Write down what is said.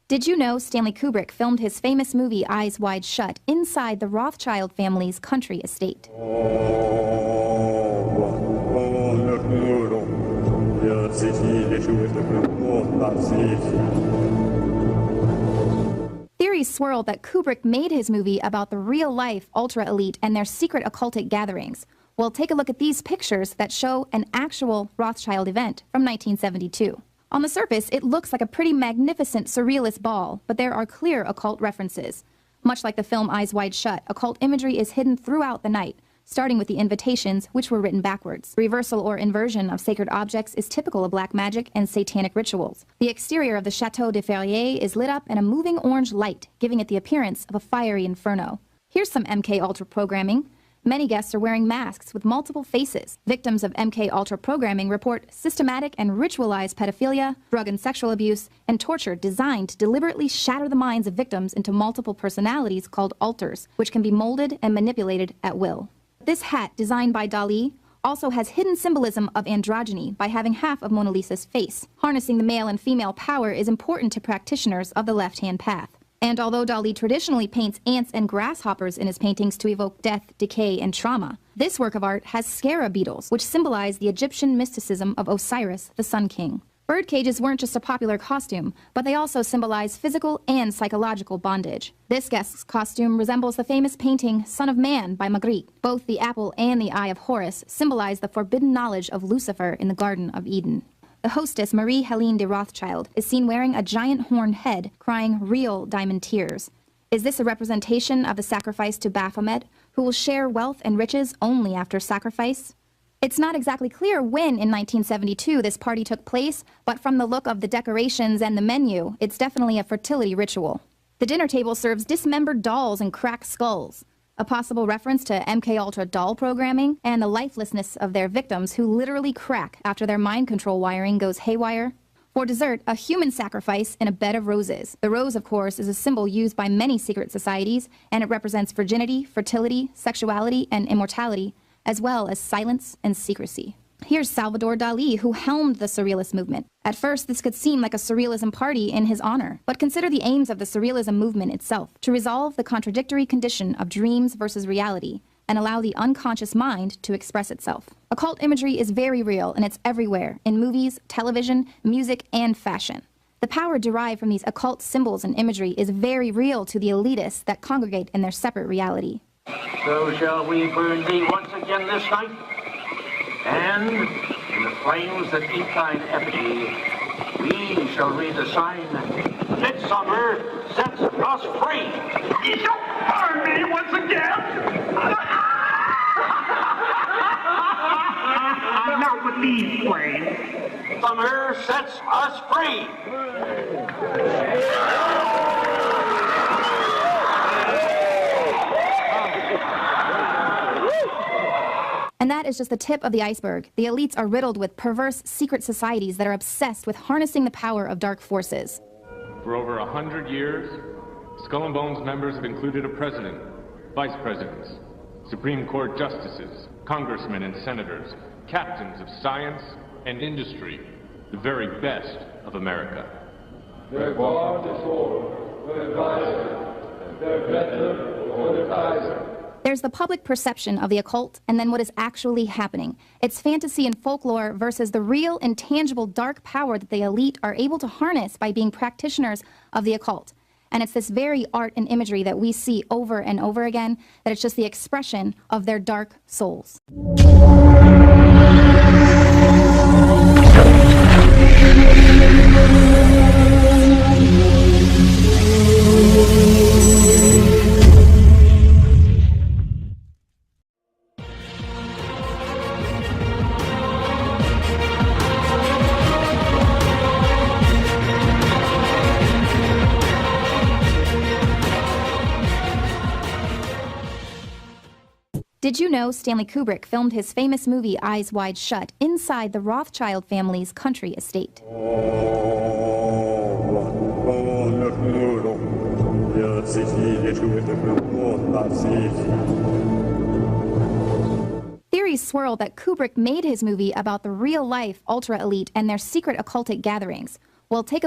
Did you know Stanley Kubrick filmed his famous movie Eyes Wide Shut inside the Rothschild family's country estate? Theories swirl that Kubrick made his movie about the real-life ultra-elite and their secret occultic gatherings. Well, take a look at these pictures that show an actual Rothschild event from 1972. On the surface, it looks like a pretty magnificent surrealist ball, but there are clear occult references. Much like the film Eyes Wide Shut, occult imagery is hidden throughout the night, starting with the invitations, which were written backwards. Reversal or inversion of sacred objects is typical of black magic and satanic rituals. The exterior of the Château de Ferrier is lit up in a moving orange light, giving it the appearance of a fiery inferno. Here's some MK Ultra programming. Many guests are wearing masks with multiple faces. Victims of MK Ultra programming report systematic and ritualized pedophilia, drug and sexual abuse, and torture designed to deliberately shatter the minds of victims into multiple personalities called alters, which can be molded and manipulated at will. This hat, designed by Dali, also has hidden symbolism of androgyny by having half of Mona Lisa's face. Harnessing the male and female power is important to practitioners of the left-hand path. And although Dali traditionally paints ants and grasshoppers in his paintings to evoke death, decay, and trauma, this work of art has scarab beetles, which symbolize the Egyptian mysticism of Osiris, the Sun King. Bird cages weren't just a popular costume, but they also symbolize physical and psychological bondage. This guest's costume resembles the famous painting Son of Man by Magritte. Both the apple and the eye of Horus symbolize the forbidden knowledge of Lucifer in the Garden of Eden. The hostess, Marie-Helene de Rothschild, is seen wearing a giant horned head, crying real diamond tears. Is this a representation of the sacrifice to Baphomet, who will share wealth and riches only after sacrifice? It's not exactly clear when in 1972 this party took place, but from the look of the decorations and the menu, it's definitely a fertility ritual. The dinner table serves dismembered dolls and cracked skulls, a possible reference to MK Ultra doll programming and the lifelessness of their victims who literally crack after their mind control wiring goes haywire. For dessert, a human sacrifice in a bed of roses. The rose, of course, is a symbol used by many secret societies, and it represents virginity, fertility, sexuality, and immortality, as well as silence and secrecy. Here's Salvador Dali, who helmed the Surrealist movement. At first, this could seem like a Surrealism party in his honor, but consider the aims of the Surrealism movement itself: to resolve the contradictory condition of dreams versus reality, and allow the unconscious mind to express itself. Occult imagery is very real, and it's everywhere, in movies, television, music, and fashion. The power derived from these occult symbols and imagery is very real to the elitists that congregate in their separate reality. So shall we burn thee once again this night? And in the flames that eat thine effigy, we shall read the sign, Midsummer sets us free. You shall burn me once again? Not with these flames. Summer sets us free. And that is just the tip of the iceberg. The elites are riddled with perverse secret societies that are obsessed with harnessing the power of dark forces. For over 100 years, Skull and Bones members have included a president, vice presidents, Supreme Court justices, congressmen and senators, captains of science and industry, the very best of America. Their bond is for the advisor, their better for the advisor. There's the public perception of the occult, and then what is actually happening. It's fantasy and folklore versus the real, intangible, dark power that the elite are able to harness by being practitioners of the occult. And it's this very art and imagery that we see over and over again, that it's just the expression of their dark souls. Did you know Stanley Kubrick filmed his famous movie Eyes Wide Shut inside the Rothschild family's country estate? Theories swirl that Kubrick made his movie about the real-life ultra-elite and their secret occultic gatherings. Well, take a look.